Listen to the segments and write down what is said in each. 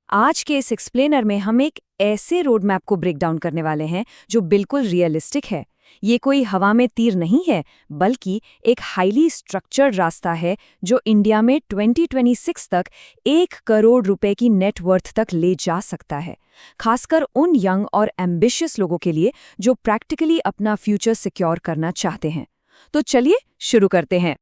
आज के इस एक्सप्लेनर में हम एक ऐसे रोड मैप को ब्रेक डाउन करने वाले हैं जो बिल्कुल रियलिस्टिक है। ये कोई हवा में तीर नहीं है, बल्कि एक हाईली स्ट्रक्चर्ड रास्ता है जो इंडिया में 2026 तक 1 करोड़ रुपए की नेटवर्थ तक ले जा सकता है, खासकर उन यंग और एम्बिशियस लोगों के लिए जो प्रैक्टिकली अपना फ्यूचर सिक्योर करना चाहते हैं। तो चलिए शुरू करते हैं।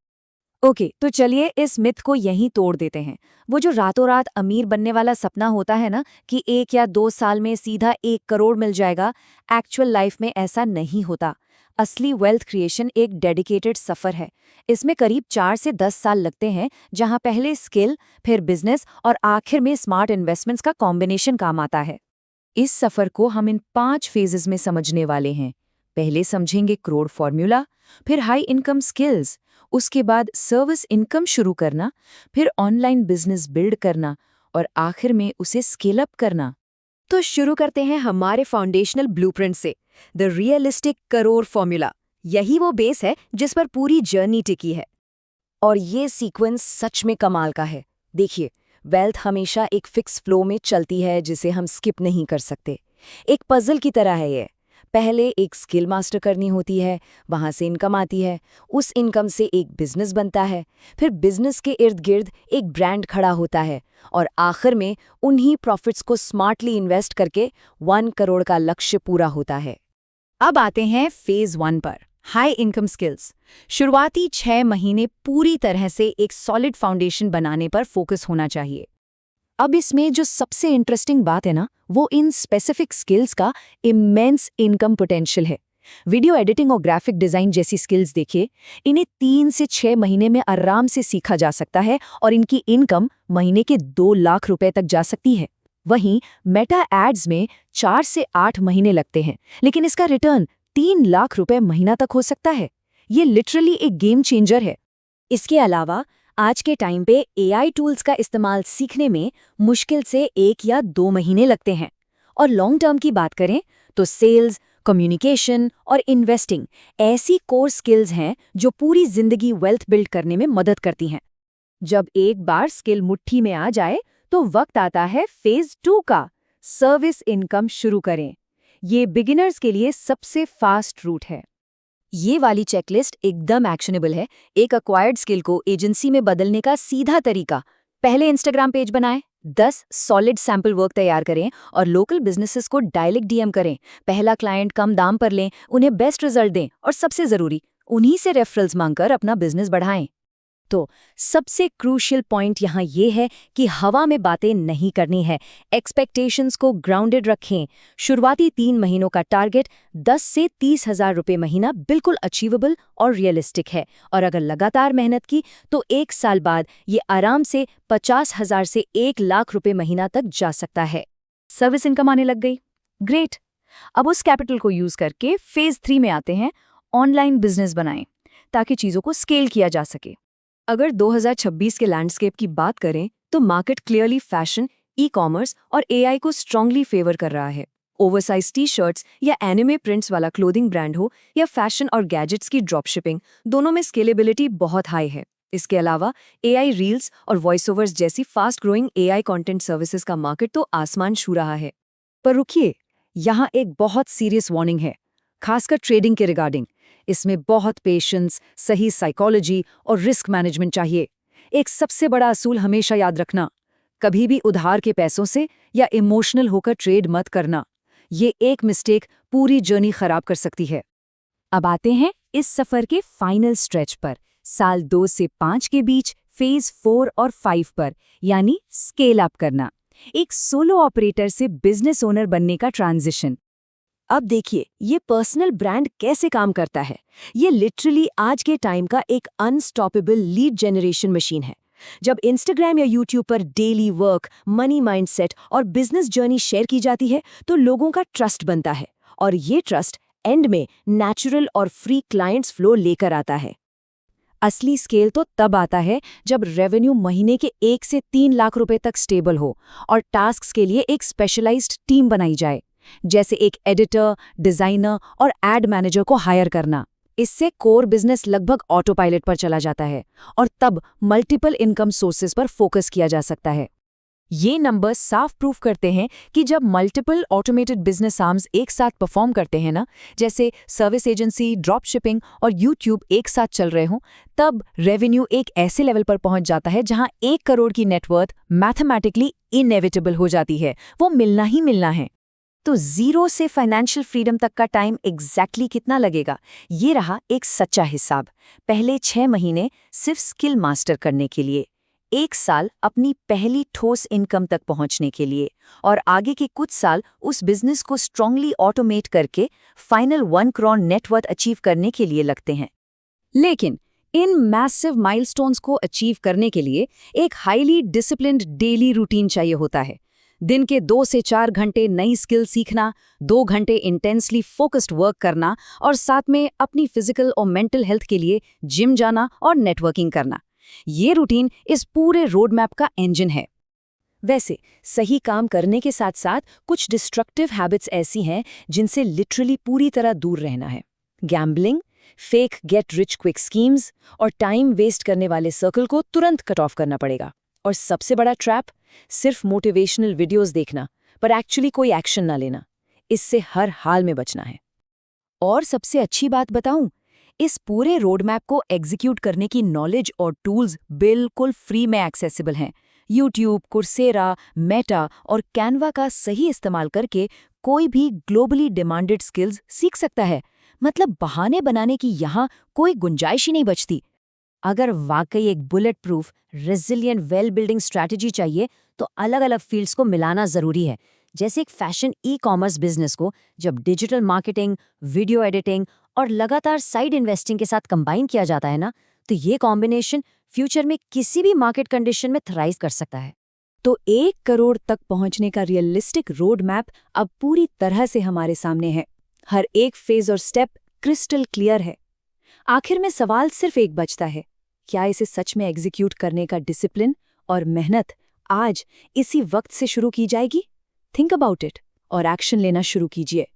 तो चलिए इस मिथ को यहीं तोड़ देते हैं। वो जो रातों रात अमीर बनने वाला सपना होता है ना, कि 1 या 2 साल में सीधा 1 करोड़ मिल जाएगा, एक्चुअल लाइफ में ऐसा नहीं होता। असली वेल्थ क्रिएशन एक डेडिकेटेड सफ़र है। इसमें करीब 4 से 10 साल लगते हैं, जहां पहले स्किल, फिर बिजनेस और आखिर में स्मार्ट इन्वेस्टमेंट्स का कॉम्बिनेशन काम आता है। इस सफ़र को हम इन 5 फेजेस में समझने वाले हैं। पहले समझेंगे करोड़ फॉर्मूला, फिर हाई इनकम स्किल्स, उसके बाद सर्विस इनकम शुरू करना, फिर ऑनलाइन बिजनेस बिल्ड करना और आखिर में उसे स्केल अप करना। तो शुरू करते हैं हमारे फाउंडेशनल ब्लूप्रिंट से, द रियलिस्टिक करोड़ फॉर्मूला। यही वो बेस है जिस पर पूरी जर्नी टिकी है। और ये सीक्वेंस सच में कमाल का है। देखिए, वेल्थ हमेशा एक फिक्स फ्लो में चलती है जिसे हम स्किप नहीं कर सकते। एक पजल की तरह है ये। पहले एक स्किल मास्टर करनी होती है, वहां से इनकम आती है, उस इनकम से एक बिजनेस बनता है, फिर बिजनेस के इर्द गिर्द एक ब्रांड खड़ा होता है और आखिर में उन्हीं प्रॉफिट्स को स्मार्टली इन्वेस्ट करके 1 करोड़ का लक्ष्य पूरा होता है। अब आते हैं फेज 1 पर, हाई इनकम स्किल्स। शुरुआती 6 महीने पूरी तरह से एक सॉलिड फाउंडेशन बनाने पर फोकस होना चाहिए। अब इसमें जो सबसे इंटरेस्टिंग बात है ना, वो इन स्पेसिफिक स्किल्स का इमेंस इनकम पोटेंशियल है। वीडियो एडिटिंग और ग्राफिक डिजाइन जैसी स्किल्स देखिए, इन्हें 3 से 6 महीने में आराम से सीखा जा सकता है और इनकी इनकम महीने के 2 लाख रुपए तक जा सकती है। वहीं मेटा एड्स में 4 से 8 महीने लगते हैं, लेकिन इसका रिटर्न 3 लाख रुपए महीना तक हो सकता है। ये लिटरली एक गेम चेंजर है। इसके अलावा आज के टाइम पे एआई टूल्स का इस्तेमाल सीखने में मुश्किल से 1 या 2 महीने लगते हैं। और लॉन्ग टर्म की बात करें तो सेल्स, कम्युनिकेशन और इन्वेस्टिंग ऐसी कोर स्किल्स हैं जो पूरी जिंदगी वेल्थ बिल्ड करने में मदद करती हैं। जब एक बार स्किल मुट्ठी में आ जाए तो वक्त आता है फेज 2 का, सर्विस इनकम शुरू करें। ये बिगिनर्स के लिए सबसे फास्ट रूट है। ये वाली चेकलिस्ट एकदम एक्शनेबल है। एक अक्वायर्ड स्किल को एजेंसी में बदलने का सीधा तरीका, पहले इंस्टाग्राम पेज बनाएं, 10 सॉलिड सैंपल वर्क तैयार करें और लोकल बिजनेसेस को डायरेक्ट डीएम करें। पहला क्लाइंट कम दाम पर लें, उन्हें बेस्ट रिजल्ट दें और सबसे जरूरी, उन्हीं से रेफरल्स मांगकर अपना बिजनेस बढ़ाएं। तो सबसे क्रूशियल पॉइंट यहाँ ये है कि हवा में बातें नहीं करनी है। एक्सपेक्टेशंस को ग्राउंडेड रखें। शुरुआती 3 महीनों का टारगेट 10 से 30 हजार रुपये महीना बिल्कुल अचीवेबल और रियलिस्टिक है। और अगर लगातार मेहनत की तो 1 साल बाद ये आराम से 50,000 से 1 लाख रुपये महीना तक जा सकता है। सर्विस इनकम आने लग गई, ग्रेट। अब उस कैपिटल को यूज करके फेज 3 में आते हैं, ऑनलाइन बिजनेस बनाएं ताकि चीजों को स्केल किया जा सके। अगर 2026 के लैंडस्केप की बात करें तो market clearly fashion, e commerce और एआई को स्ट्रांगली फेवर कर रहा है। ओवरसाइज टी शर्ट्स या एनिमे प्रिंट्स वाला क्लोथिंग ब्रांड हो या फैशन और गैजेट्स की ड्रॉप शिपिंग, दोनों में स्केलेबिलिटी बहुत हाई है। इसके अलावा एआई रील्स और वॉइस ओवर्स जैसी fast growing AI content services का मार्केट तो आसमान छू रहा है। पर रुकिए, यहाँ एक बहुत सीरियस वार्निंग है, खासकर ट्रेडिंग के रिगार्डिंग। इसमें बहुत पेशेंस, सही साइकोलॉजी और रिस्क मैनेजमेंट चाहिए। एक सबसे बड़ा असूल हमेशा याद रखना, कभी भी उधार के पैसों से या इमोशनल होकर ट्रेड मत करना। ये एक मिस्टेक पूरी जर्नी खराब कर सकती है। अब आते हैं इस सफर के फाइनल स्ट्रेच पर, साल 2 से 5 के बीच फेज 4 और 5 पर, यानी स्केल अप करना, एक सोलो ऑपरेटर से बिजनेस ओनर बनने का ट्रांजिशन। अब देखिए, ये पर्सनल ब्रांड कैसे काम करता है। ये लिटरली आज के टाइम का एक अनस्टॉपेबल लीड जनरेशन मशीन है। जब इंस्टाग्राम या यूट्यूब पर डेली वर्क, मनी माइंडसेट और बिजनेस जर्नी शेयर की जाती है तो लोगों का ट्रस्ट बनता है, और ये ट्रस्ट एंड में नेचुरल और फ्री क्लाइंट्स फ्लो लेकर आता है। असली स्केल तो तब आता है जब रेवेन्यू महीने के 1 से 3 लाख रुपए तक स्टेबल हो और टास्क्स के लिए एक स्पेशलाइज्ड टीम बनाई जाए, जैसे एक एडिटर, डिजाइनर और एड मैनेजर को हायर करना। इससे कोर बिजनेस लगभग ऑटो पायलट पर चला जाता है और तब मल्टीपल इनकम सोर्सेज पर फोकस किया जा सकता है। ये नंबर्स साफ प्रूफ करते हैं कि जब मल्टीपल ऑटोमेटेड बिजनेस आर्म्स एक साथ परफॉर्म करते हैं ना, जैसे सर्विस एजेंसी, ड्रॉप शिपिंग और यूट्यूब एक साथ चल रहे हों, तब रेवेन्यू एक ऐसे लेवल पर पहुंच जाता है जहां 1 करोड़ की नेटवर्थ मैथमेटिकली इनएविटेबल हो जाती है। वो मिलना ही मिलना है। तो जीरो से फाइनेंशियल फ्रीडम तक का टाइम एग्जैक्टली कितना लगेगा? ये रहा एक सच्चा हिसाब। पहले 6 महीने सिर्फ स्किल मास्टर करने के लिए, 1 साल अपनी पहली ठोस इनकम तक पहुंचने के लिए, और आगे के कुछ साल उस बिजनेस को स्ट्रांगली ऑटोमेट करके फाइनल 1 करोड़ नेटवर्थ अचीव करने के लिए लगते हैं। लेकिन इन मैसिव माइलस्टोन्स को अचीव करने के लिए एक हाईली डिसिप्लिन्ड डेली रूटीन चाहिए होता है। दिन के 2 से 4 घंटे नई स्किल सीखना, 2 घंटे इंटेंसली फोकस्ड वर्क करना और साथ में अपनी फिजिकल और मेंटल हेल्थ के लिए जिम जाना और नेटवर्किंग करना। ये रूटीन इस पूरे रोड मैप का इंजन है। वैसे सही काम करने के साथ साथ कुछ डिस्ट्रक्टिव हैबिट्स ऐसी हैं जिनसे लिटरली पूरी तरह दूर रहना है। Gambling, fake get rich quick schemes और टाइम वेस्ट करने वाले सर्कल को तुरंत कट ऑफ करना पड़ेगा। और सबसे बड़ा ट्रैप, सिर्फ मोटिवेशनल वीडियोस देखना पर एक्चुअली कोई एक्शन ना लेना। इससे हर हाल में बचना है। और सबसे अच्छी बात बताऊं, इस पूरे रोड मैप को एग्जीक्यूट करने की नॉलेज और टूल्स बिल्कुल फ्री में एक्सेसिबल हैं। यूट्यूब, कुर्सेरा, मेटा और कैनवा का सही इस्तेमाल करके कोई भी ग्लोबली डिमांडेड स्किल्स सीख सकता है। मतलब बहाने बनाने की यहाँ कोई गुंजाइश ही नहीं बचती। अगर वाकई एक bullet proof resilient well building strategy चाहिए तो अलग अलग फील्ड्स को मिलाना ज़रूरी है। जैसे एक फैशन ई-कॉमर्स बिजनेस को जब डिजिटल मार्केटिंग, वीडियो एडिटिंग और लगातार साइड इन्वेस्टिंग के साथ कंबाइन किया जाता है ना, तो ये कॉम्बिनेशन फ्यूचर में किसी भी मार्केट कंडीशन में थ्राइव कर सकता है। तो 1 करोड़ तक पहुंचने का रियलिस्टिक रोड मैप अब पूरी तरह से हमारे सामने है। हर एक फेज और स्टेप क्रिस्टल क्लियर है। आखिर में सवाल सिर्फ एक बचता है, क्या इसे सच में एग्जीक्यूट करने का डिसिप्लिन और मेहनत आज इसी वक्त से शुरू की जाएगी? थिंक अबाउट इट और एक्शन लेना शुरू कीजिए।